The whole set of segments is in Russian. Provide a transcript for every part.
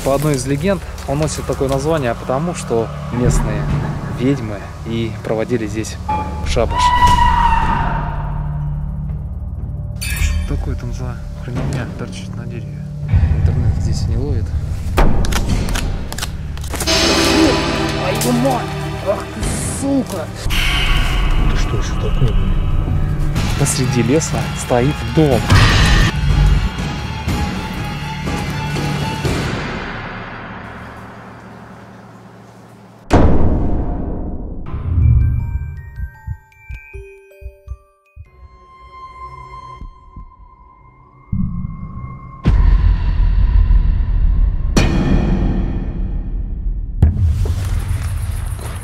По одной из легенд он носит такое название, потому что местные ведьмы и проводили здесь шабаш. Что такое там за хреновня торчит на дереве? Интернет здесь не ловит. Твою мать! Ах ты, сука! Это что еще такое, блин? Посреди леса стоит дом.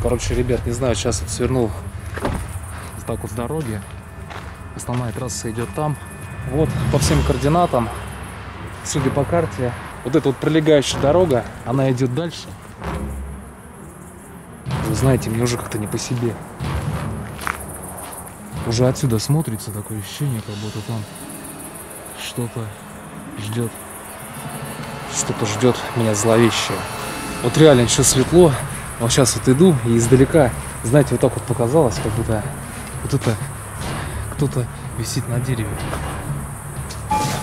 Короче, ребят, не знаю, сейчас вот свернул так вот с дороги. Основная трасса идет там. Вот по всем координатам, судя по карте, вот эта вот пролегающая дорога, она идет дальше. Вы знаете, мне уже как-то не по себе. Уже отсюда смотрится такое ощущение, как будто там что-то ждет. Что-то ждет меня зловещее. Вот реально еще светло. Вот сейчас вот иду и издалека, знаете, вот так вот показалось, как будто вот это кто-то висит на дереве.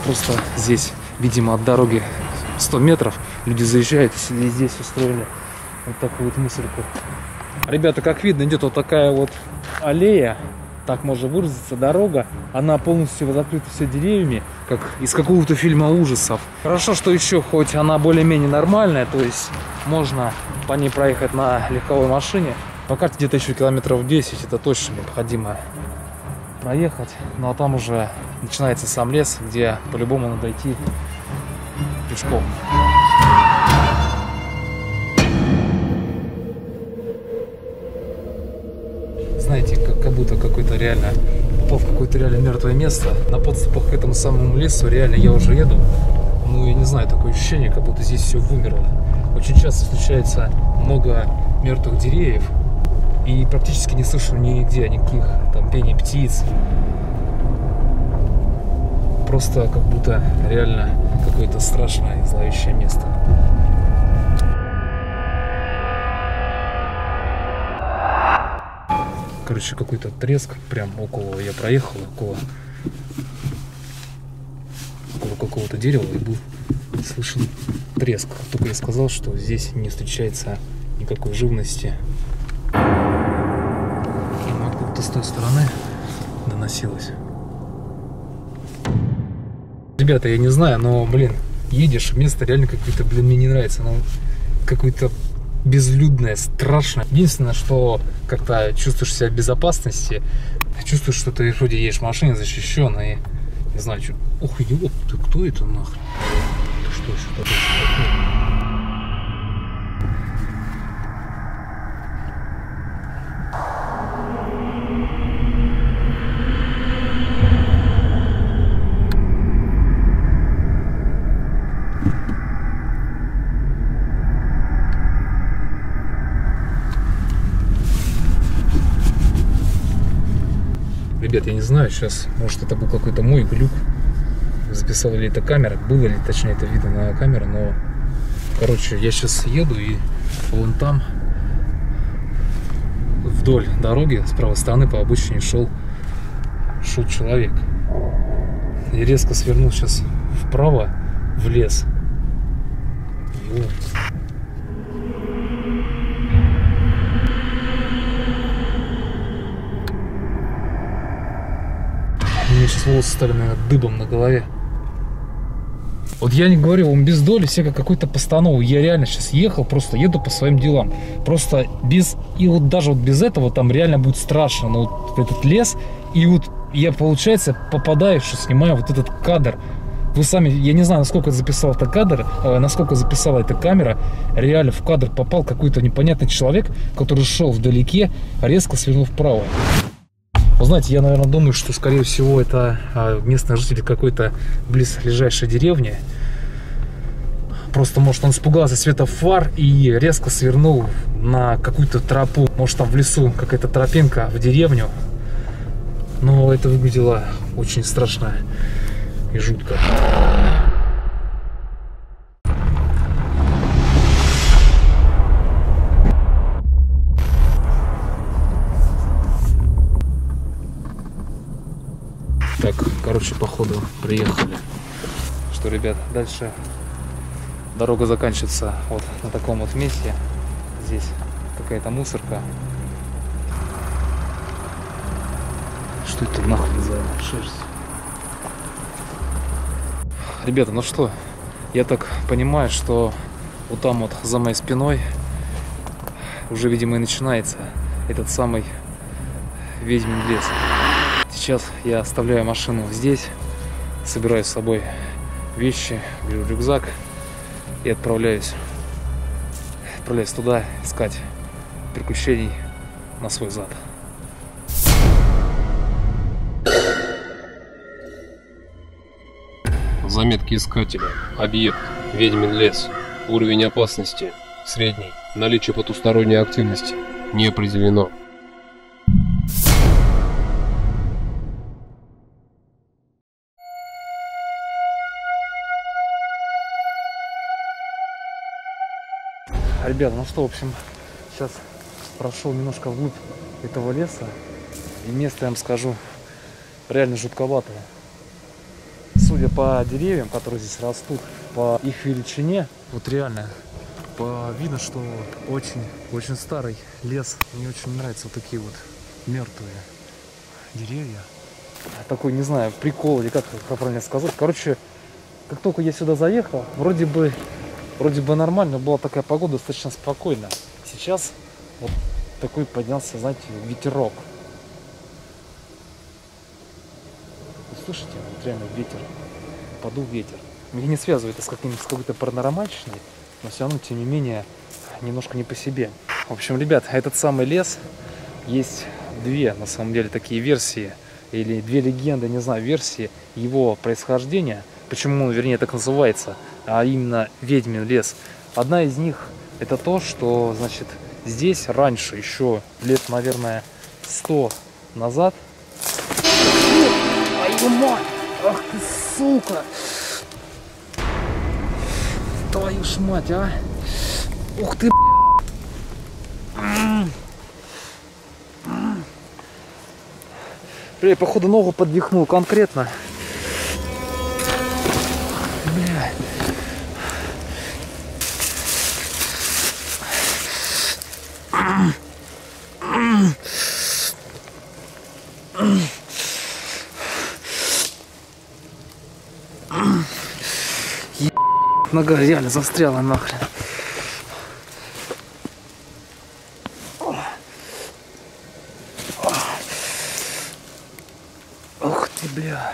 Просто здесь, видимо, от дороги 100 метров люди заезжают и здесь устроили вот такую вот мусорку. Ребята, как видно, идет вот такая вот аллея, так можно выразиться, дорога. Она полностью закрыта все деревьями, как из какого-то фильма ужасов. Хорошо, что еще хоть она более-менее нормальная, то есть можно по ней проехать на легковой машине. По карте где-то еще километров 10, это точно необходимо проехать. Ну а там уже начинается сам лес, где по-любому надо идти пешком. Знаете, как будто какой-то реально попал в какое-то реально мертвое место. На подступах к этому самому лесу реально я уже еду. Ну, я не знаю, такое ощущение, как будто здесь все вымерло. Очень часто встречается много мертвых деревьев. И практически не слышу нигде никаких там пений птиц. Просто как будто реально какое-то страшное и зловещее место. Короче, какой-то треск прям около, я проехал около какого-то дерева и был слышен треск. Только я сказал, что здесь не встречается никакой живности. Откуда-то с той стороны доносилось. Ребята, я не знаю, но, блин, едешь, место реально какое-то, блин, мне не нравится. Оно какое-то безлюдное, страшное. Единственное, что как-то чувствуешь себя в безопасности, чувствуешь, что ты вроде едешь в машине защищенной. Не знаю, что. Ох, ёп, ты кто это нахрен? Это что еще такое? Ребят, я не знаю, сейчас, может, это был какой-то мой глюк, записала ли это камера, было ли, точнее, это видно на камеру, но, короче, я сейчас еду, и вон там, вдоль дороги, с правой стороны по обочине шел человек. И резко свернул сейчас вправо, в лес. И вот. У меня сейчас волосы стали, наверное, дыбом на голове. Вот я не говорю, он без доли все как какой-то постанов. Я реально сейчас ехал, просто еду по своим делам. Просто без... И вот даже вот без этого там реально будет страшно. Но вот этот лес, и вот я, получается, попадаю, что снимаю вот этот кадр. Вы сами, я не знаю, насколько записал этот кадр, насколько записала эта камера. Реально в кадр попал какой-то непонятный человек, который шел вдалеке, резко свернул вправо. Вы знаете, я, наверное, думаю, что, скорее всего, это местный житель какой-то близлежащей деревни. Просто, может, он испугался света фар и резко свернул на какую-то тропу. Может, там в лесу какая-то тропинка в деревню. Но это выглядело очень страшно и жутко. что, ребят, дальше дорога заканчивается вот на таком вот месте. Здесь какая-то мусорка. Что это нахрен за шерсть? Ребята, ну что, я так понимаю, что вот там вот за моей спиной уже, видимо, и начинается этот самый ведьмин лес. Сейчас я оставляю машину здесь, собираю с собой вещи, беру рюкзак и отправляюсь туда искать приключений на свой зад. Заметки искателя. Объект. Ведьмин лес. Уровень опасности. Средний. Наличие потусторонней активности. Не определено. Ребята, ну что, в общем, сейчас прошел немножко вглубь этого леса. И место, я вам скажу, реально жутковатое. Судя по деревьям, которые здесь растут, по их величине, вот реально видно, что очень старый лес. Мне очень нравятся вот такие вот мертвые деревья. Такой, не знаю, прикол, или как правильно сказать. Короче, как только я сюда заехал, вроде бы нормально, была такая погода, достаточно спокойно. Сейчас вот такой поднялся, знаете, ветерок. Вы слышите? Вот реально ветер. Подул ветер. Меня не связывает это с какой-то паранормальщиной, но все равно, тем не менее, немножко не по себе. В общем, ребят, этот самый лес, есть две, на самом деле, такие версии, или две легенды, не знаю, версии его происхождения, почему он, вернее, так называется, а именно Ведьмин лес. Одна из них это то, что, значит, здесь раньше, еще лет, наверное, 100 назад. Твою мать! Ах ты, сука! Твою ж мать, а! Ух ты, бля, походу ногу подвихнул конкретно. Бля. Нога реально застряла нахрен. Ух ты, бля.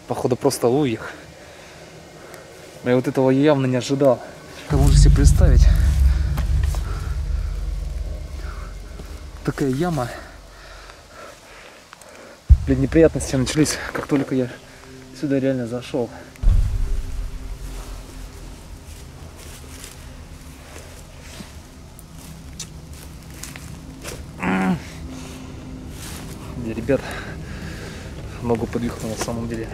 Походу просто луих. Я вот этого явно не ожидал. Как можно себе представить? Такая яма. Блин, неприятности начались, как только я сюда реально зашел. Ребят, ногу подвихнул на самом деле.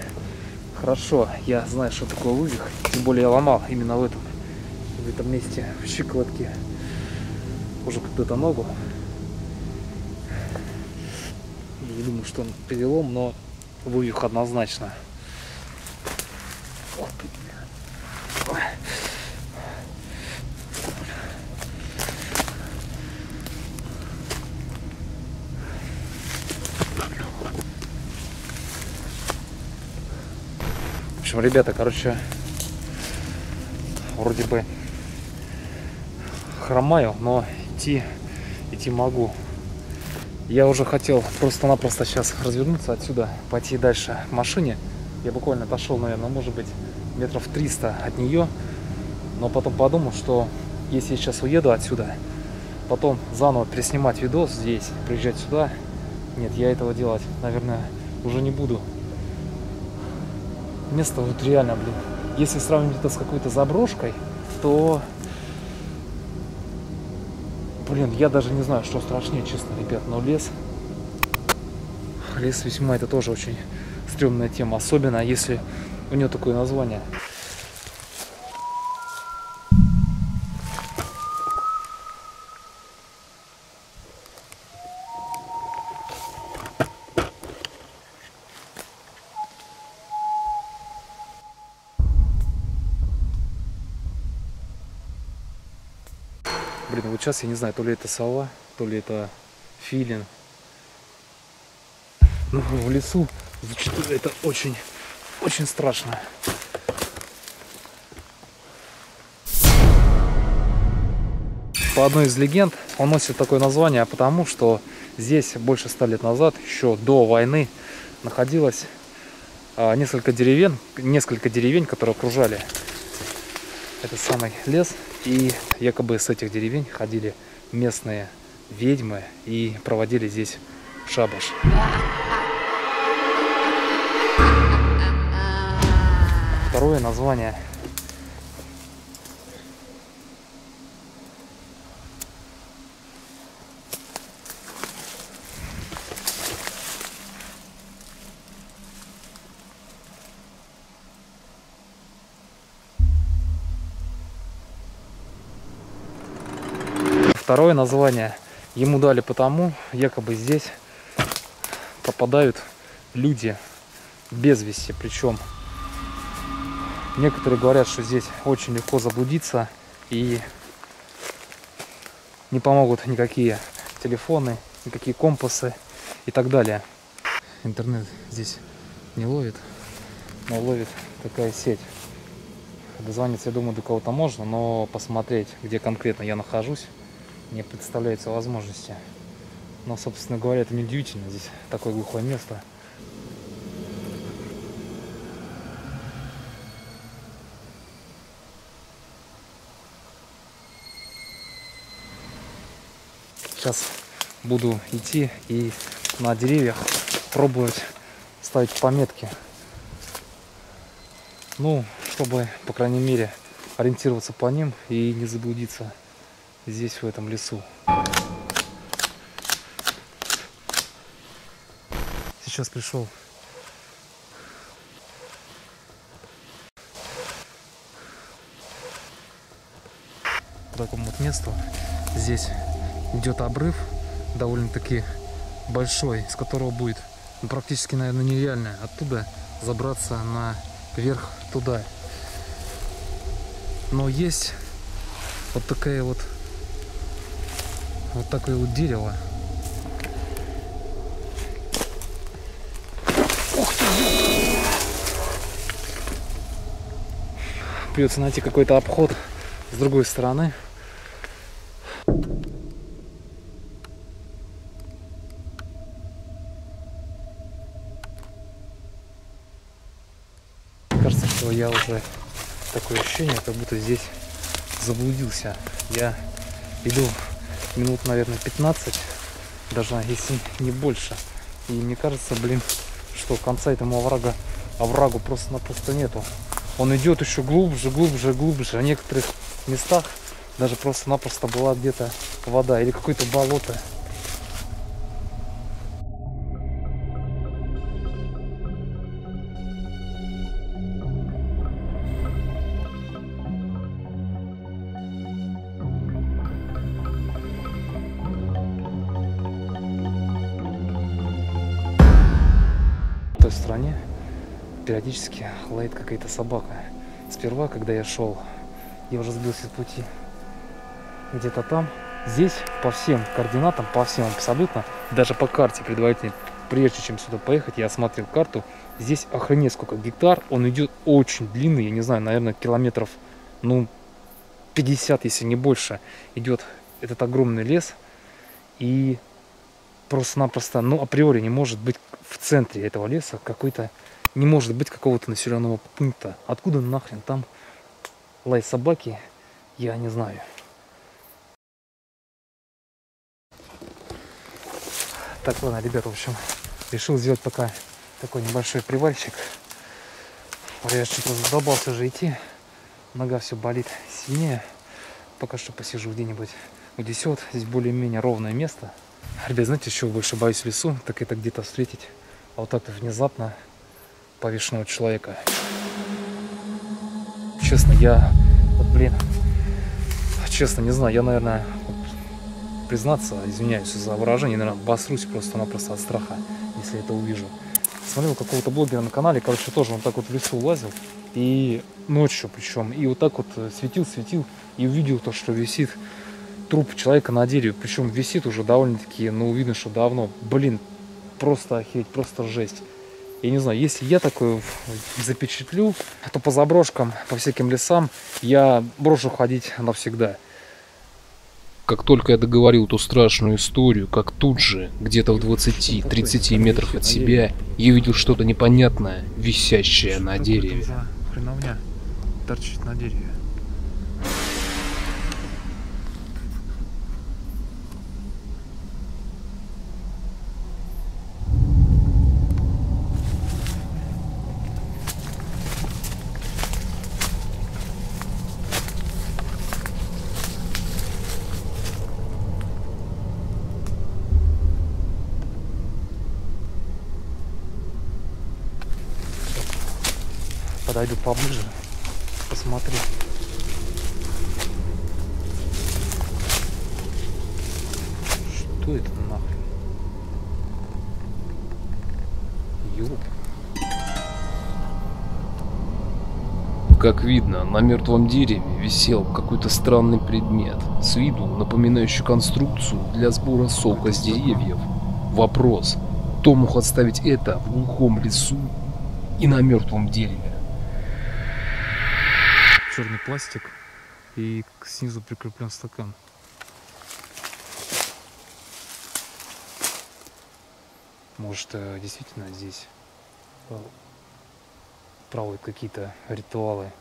Хорошо, я знаю, что такое лувих. Тем более я ломал именно в этом месте, в щиколотке, уже когда-то ногу. Я не думаю, что он перелом, но лувих однозначно. Ох ты, бля. В общем, ребята, короче, вроде бы хромаю, но идти могу. Я уже хотел просто-напросто сейчас развернуться отсюда, пойти дальше к машине. Я буквально отошел, наверное, может быть, метров 300 от нее. Но потом подумал, что если я сейчас уеду отсюда, потом заново переснимать видос здесь, приезжать сюда, нет, я этого делать, наверное, уже не буду. Место вот реально, блин, если сравнить это с какой-то заброшкой, то, блин, я даже не знаю, что страшнее, честно, ребят, но лес лес весьма это тоже очень стрёмная тема, особенно если у нее такое название. Блин, вот сейчас я не знаю, то ли это сова, то ли это филин. Ну, в лесу зачастую это очень страшно. По одной из легенд он носит такое название, потому что здесь больше 100 лет назад, еще до войны, находилось несколько деревень, которые окружали этот самый лес. И якобы с этих деревень ходили местные ведьмы и проводили здесь шабаш. Второе название. Второе название ему дали потому, якобы здесь попадают люди без вести. Причем некоторые говорят, что здесь очень легко заблудиться и не помогут никакие телефоны, никакие компасы и так далее. Интернет здесь не ловит, но ловит такая сеть. Дозвониться, я думаю, до кого-то можно, но посмотреть, где конкретно я нахожусь, не представляется возможности. Но, собственно говоря, это неудивительно. Здесь такое глухое место. Сейчас буду идти и на деревьях пробовать ставить пометки. Ну, чтобы, по крайней мере, ориентироваться по ним и не заблудиться здесь, в этом лесу. Сейчас пришел к такому вот месту. Здесь идет обрыв довольно-таки большой, с которого будет практически, наверное, нереально оттуда забраться наверх туда. Но есть вот такое вот дерево. Ух ты! Придется найти какой-то обход с другой стороны. Кажется, что я уже такое ощущение, как будто здесь заблудился. Я иду минут, наверное, 15, даже если не больше. И мне кажется, блин, что конца этому оврагу просто-напросто нету. Он идет еще глубже. В некоторых местах даже просто-напросто была где-то вода или какое-то болото. В той стороне периодически лает какая-то собака. Сперва, когда я шел, я уже сбился с пути. Где-то там. Здесь по всем координатам, по всем абсолютно, даже по карте предварительно, прежде чем сюда поехать, я осмотрел карту. Здесь охренеть сколько гектар. Он идет очень длинный, я не знаю, наверное, километров, ну, 50, если не больше. Идет этот огромный лес. И просто-напросто, ну, априори не может быть в центре этого леса не может быть какого-то населенного пункта. Откуда нахрен там лай собаки, я не знаю. Так, ладно, ребята, в общем, решил сделать пока такой небольшой привальчик. Я что-то задолбался уже идти. Нога все болит сильнее. Пока что посижу где-нибудь у десят. Здесь более-менее ровное место. Ребят, знаете, чего больше боюсь в лесу? Так это где-то встретить А вот так внезапно повешенного человека. Честно, я, вот, блин, честно, не знаю, я, наверное, признаться, извиняюсь за выражение, наверное, обосрусь просто-напросто от страха, если это увижу. Смотрел какого-то блогера на канале, короче, тоже он так вот в лесу лазил, и ночью причем, и вот так вот светил, и увидел то, что висит труп человека на дереве, причем висит уже довольно-таки, ну, видно, что давно. Блин, просто охереть, просто жесть. Я не знаю, если я такое запечатлю, то по заброшкам, по всяким лесам я брошу ходить навсегда. Как только я договорил эту страшную историю, как тут же, где-то в 20-30 метрах от себя, я увидел что-то непонятное, висящее на дереве. Хреновня торчит на дереве. Подойду поближе, посмотрю. Что это нахрен? Ёп. Как видно, на мертвом дереве висел какой-то странный предмет, с виду напоминающий конструкцию для сбора сока с деревьев. Вопрос, кто мог оставить это в глухом лесу и на мертвом дереве? Черный пластик и снизу прикреплен стакан. Может, действительно здесь проводят какие-то ритуалы.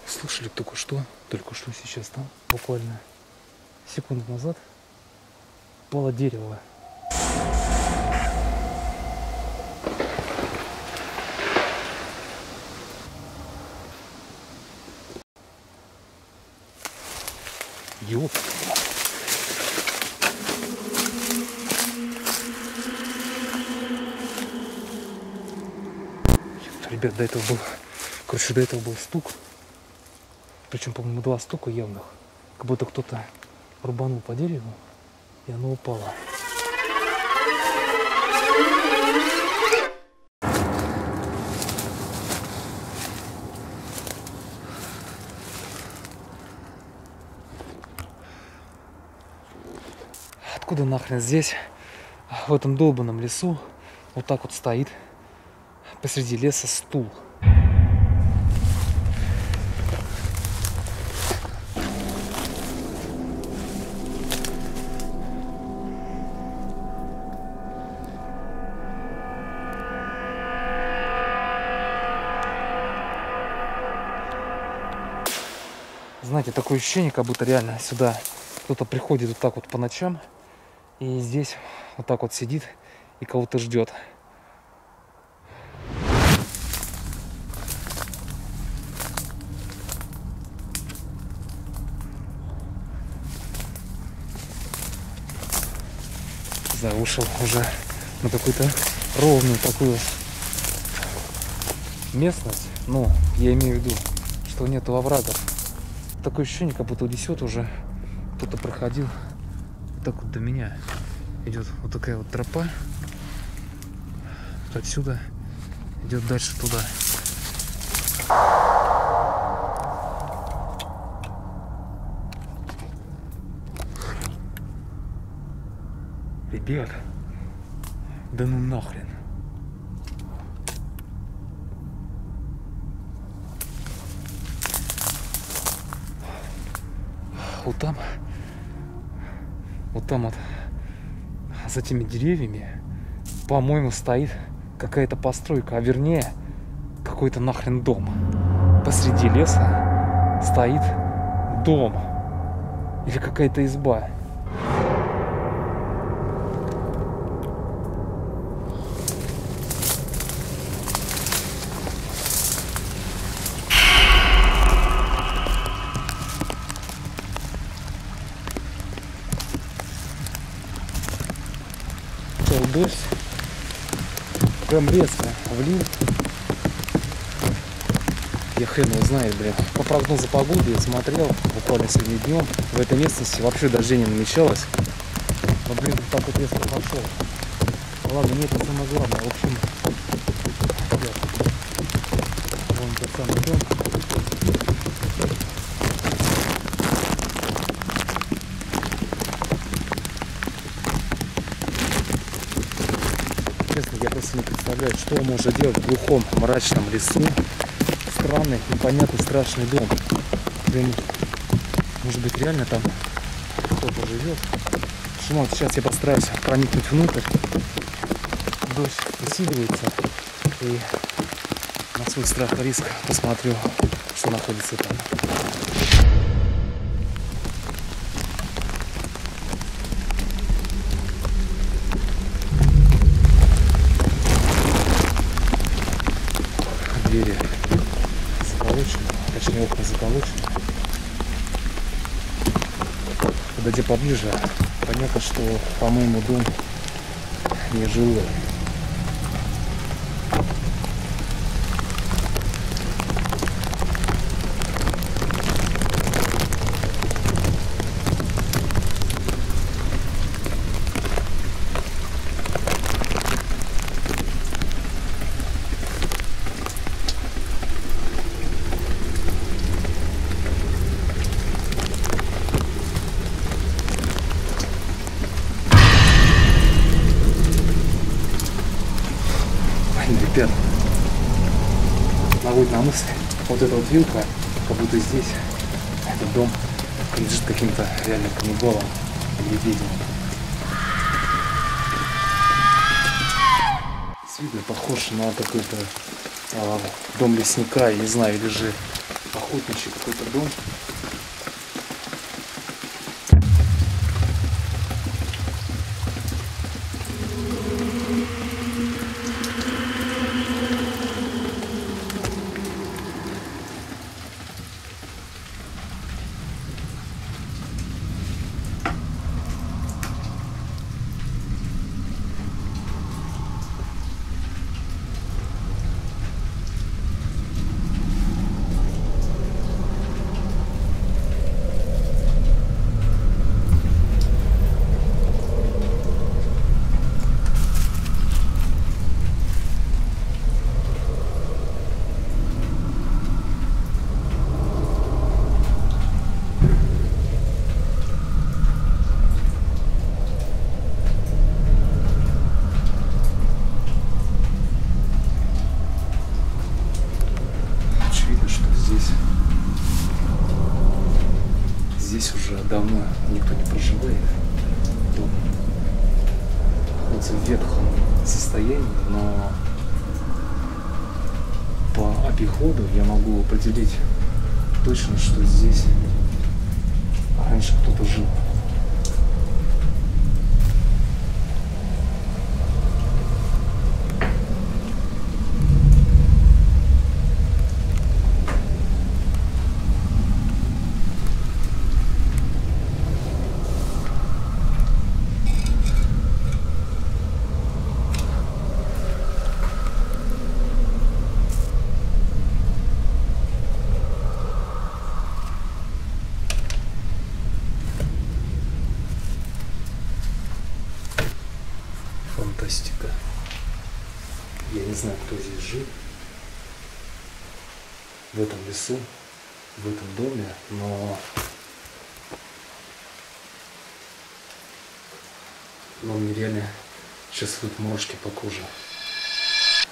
Слышали только что сейчас там, буквально секунду назад, упало дерево. Ёп. Ребят, до этого был стук. Причем, по-моему, 2 стука явных. Как будто кто-то рубанул по дереву, и оно упало. Откуда нахрен здесь, в этом долбанном лесу, вот так вот стоит посреди леса стул? Знаете, такое ощущение, как будто реально сюда кто-то приходит вот так вот по ночам и здесь вот так вот сидит и кого-то ждет. Да, ушел уже на какую-то ровную такую местность. Ну, я имею в виду, что нету оврагов. Такое ощущение, как будто несет уже кто-то проходил. Вот так вот до меня идет вот такая вот тропа. Вот отсюда идет дальше туда. Ребят, да ну нахрен. Вот там вот за теми деревьями, по-моему, стоит какая-то постройка, а вернее какой-то нахрен дом. Посреди леса стоит дом. Или какая-то изба. Дождь прям резко влил. Я хрен его знает, блин. По прогнозу погоды я смотрел буквально сегодня днем. В этой местности вообще дождей не намечалось. Но, блин, так вот резко пошел. Ладно, не это самое главное. В общем, вон тот самый дом. Честно, я просто не представляю, что он может делать в глухом, мрачном лесу. Странный, непонятный, страшный дом. Блин, может быть, реально там кто-то живет. Ну, сейчас я постараюсь проникнуть внутрь. Дождь усиливается. И на свой страх и риск посмотрю, что находится там. Двери заколочены, точнее окна заколочены. Подойдя поближе, понятно, что, по-моему, дом не жилой. Ребят, наводит на мысль, вот эта вот вилка, как будто здесь этот дом принадлежит каким-то реально каннибалам или ведьмам. С виду похож на какой-то дом лесника, я не знаю, или же охотничий какой-то дом. Здесь уже давно никто не проживает. Дом находится в ветхом состоянии, но по обиходу я могу определить точно, что здесь раньше кто-то жил. Фантастика. Я не знаю, кто здесь жил, в этом лесу, в этом доме, но мне реально сейчас вот мурашки по коже.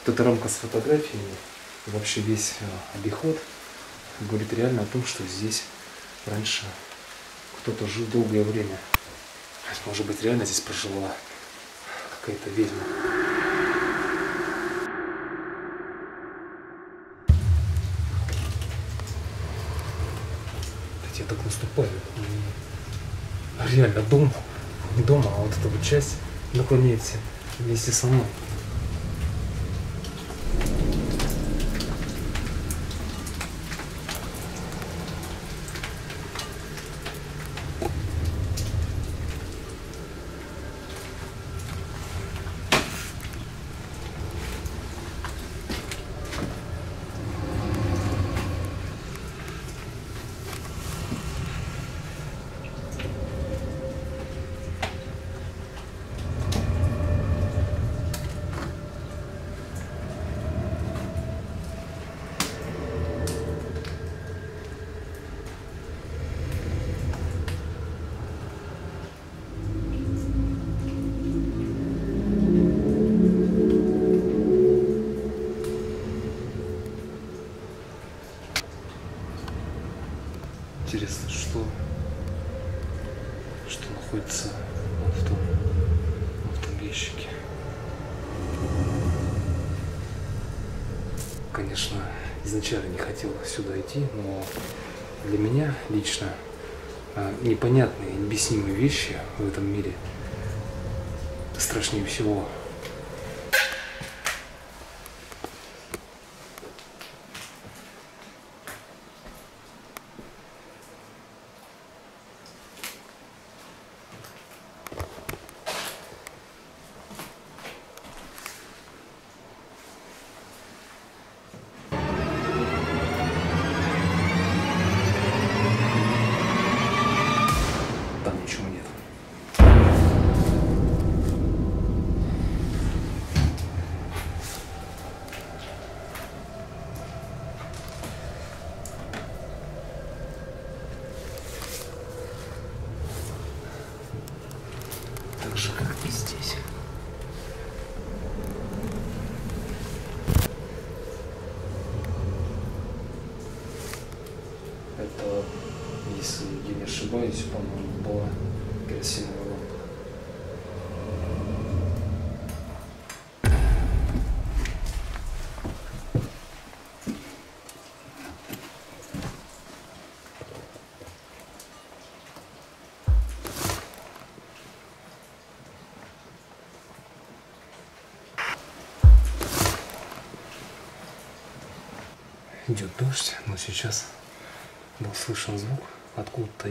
Вот эта рамка с фотографиями, вообще весь обиход говорит реально о том, что здесь раньше кто-то жил долгое время. Может быть, реально здесь прожила какая-то ведьма. Эти я так наступаю. И реально дом, не дома, а вот эта вот часть наклоняется вместе со мной. Интересно, что находится в том ящике. Конечно, изначально не хотел сюда идти, но для меня лично непонятные, необъяснимые вещи в этом мире страшнее всего. Там ничего нет. Так же, как и здесь. Это, если я не ошибаюсь, по-моему, была керосиновая лампа. Идет дождь, но сейчас был слышен звук откуда-то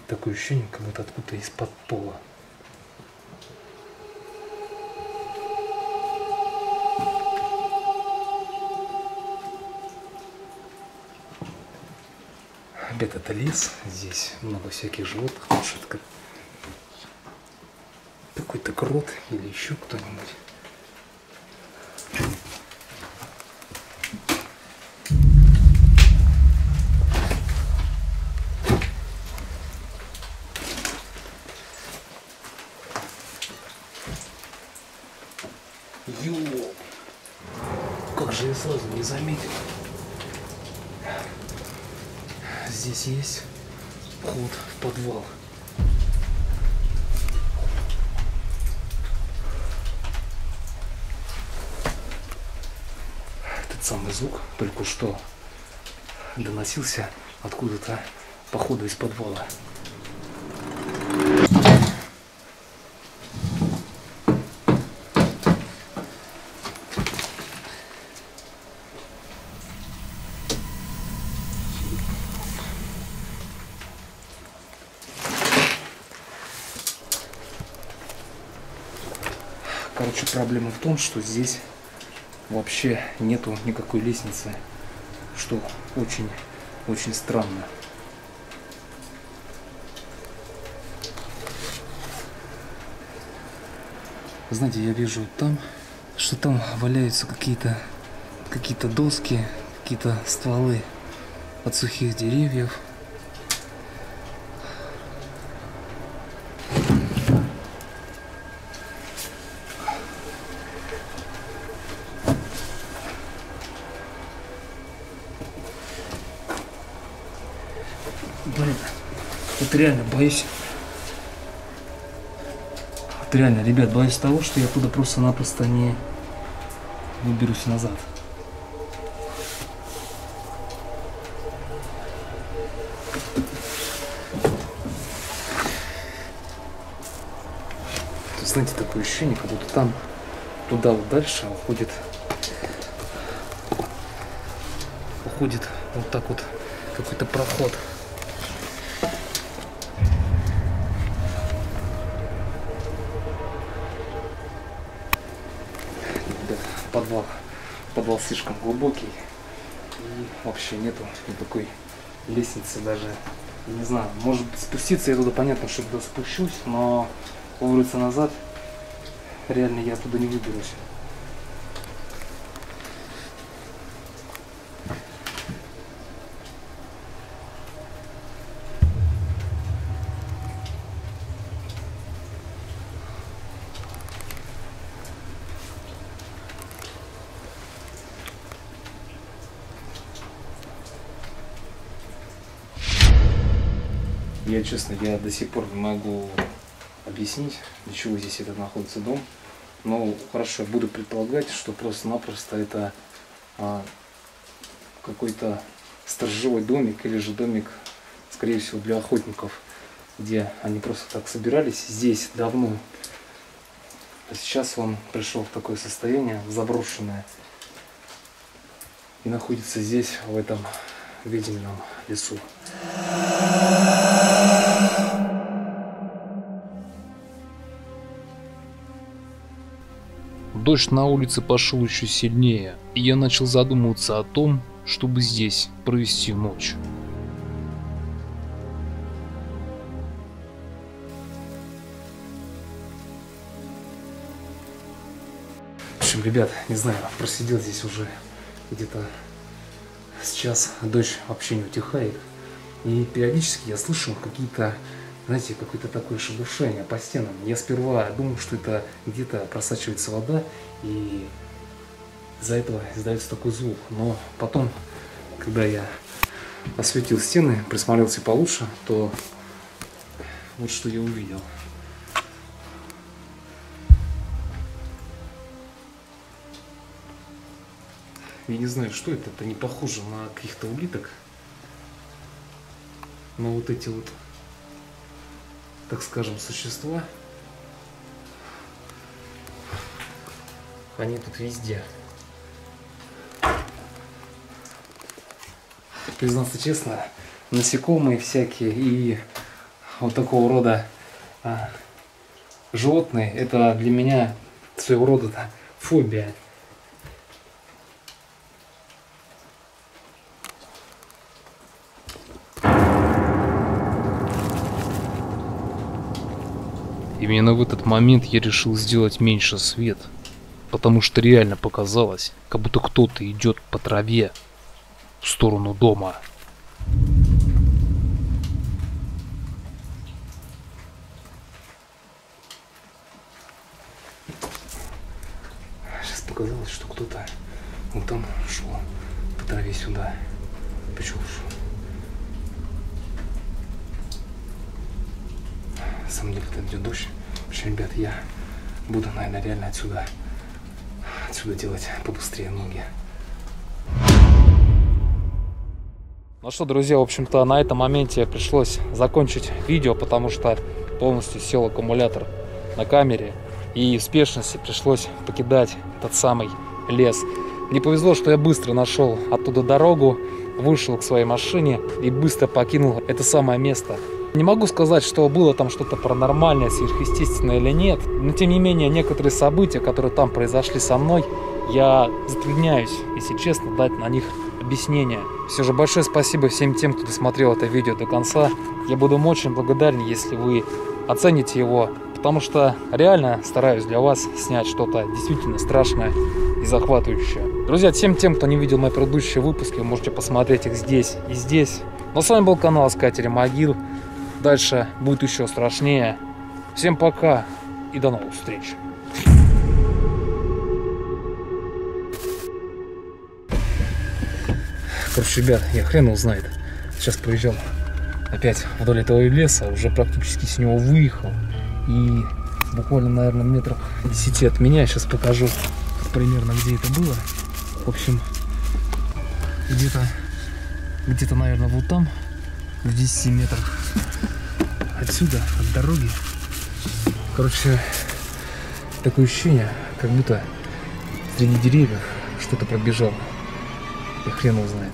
такое ощущение, как будто откуда-то из-под пола. Опять это лес, здесь много всяких животных, может это какой-то крот или еще кто-нибудь. Ё, как же я сразу не заметил. Здесь есть вход в подвал. Этот самый звук только что доносился откуда-то, походу, из подвала. Короче, проблема в том, что здесь вообще нету никакой лестницы, что очень странно. Знаете, я вижу там, что там валяются какие-то доски, какие-то стволы от сухих деревьев. Блин, вот реально боюсь. Вот реально, ребят, боюсь того, что я оттуда просто-напросто не выберусь назад. знаете, такое ощущение, как будто там, туда вот дальше уходит вот так вот какой-то проход. Подвал слишком глубокий, и вообще нету никакой лестницы даже. Не знаю, может спуститься я туда, понятно, что туда спущусь, но выбраться назад реально я туда не выберусь. Я, честно, я до сих пор не могу объяснить, для чего здесь это находится дом. Но хорошо, я буду предполагать, что просто-напросто это какой-то сторожевой домик или же домик, скорее всего, для охотников, где они просто так собирались здесь давно. А сейчас он пришел в такое состояние заброшенное и находится здесь, в этом ведьмином лесу. Дождь на улице пошел еще сильнее, и я начал задумываться о том, чтобы здесь провести ночь. В общем, ребят, не знаю, просидел здесь уже где-то сейчас, дождь вообще не утихает. И периодически я слышу какие-то, знаете, какое-то такое шебуршение по стенам. Я сперва думал, что это где-то просачивается вода, и из-за этого издается такой звук. Но потом, когда я осветил стены, присмотрелся получше, то вот что я увидел. Я не знаю, что это не похоже на каких-то улиток. Но вот эти вот, так скажем, существа, они тут везде. Признаться честно, насекомые всякие и вот такого рода животные, это для меня своего рода фобия. Именно в этот момент я решил сделать меньше свет, потому что реально показалось, как будто кто-то идет по траве в сторону дома. Сейчас показалось, что кто-то вон там шел по траве сюда. Почему шел? На самом деле это идет дождь. В общем, ребят, я буду, наверное, реально отсюда делать побыстрее ноги. Ну что, друзья, в общем-то, на этом моменте пришлось закончить видео, потому что полностью сел аккумулятор на камере, и в спешности пришлось покидать этот самый лес. Мне повезло, что я быстро нашел оттуда дорогу, вышел к своей машине и быстро покинул это самое место. Не могу сказать, что было там что-то паранормальное, сверхъестественное или нет, но тем не менее некоторые события, которые там произошли со мной, я затрудняюсь, если честно, дать на них объяснение. Все же большое спасибо всем тем, кто досмотрел это видео до конца. Я буду им очень благодарен, если вы оцените его, потому что реально стараюсь для вас снять что-то действительно страшное и захватывающее. Друзья, всем тем, кто не видел мои предыдущие выпуски, вы можете посмотреть их здесь и здесь. Но с вами был канал Искатели Могил. Дальше будет еще страшнее. Всем пока и до новых встреч. Короче, ребят, я хрен его знает. Сейчас проезжал опять вдоль этого леса, уже практически с него выехал. И буквально, наверное, метров 10 от меня, сейчас покажу примерно, где это было. В общем, где-то, наверное, вот там, в 10 метрах отсюда, от дороги. Короче, Такое ощущение, как будто среди деревьев что-то пробежало. И хрен его знает.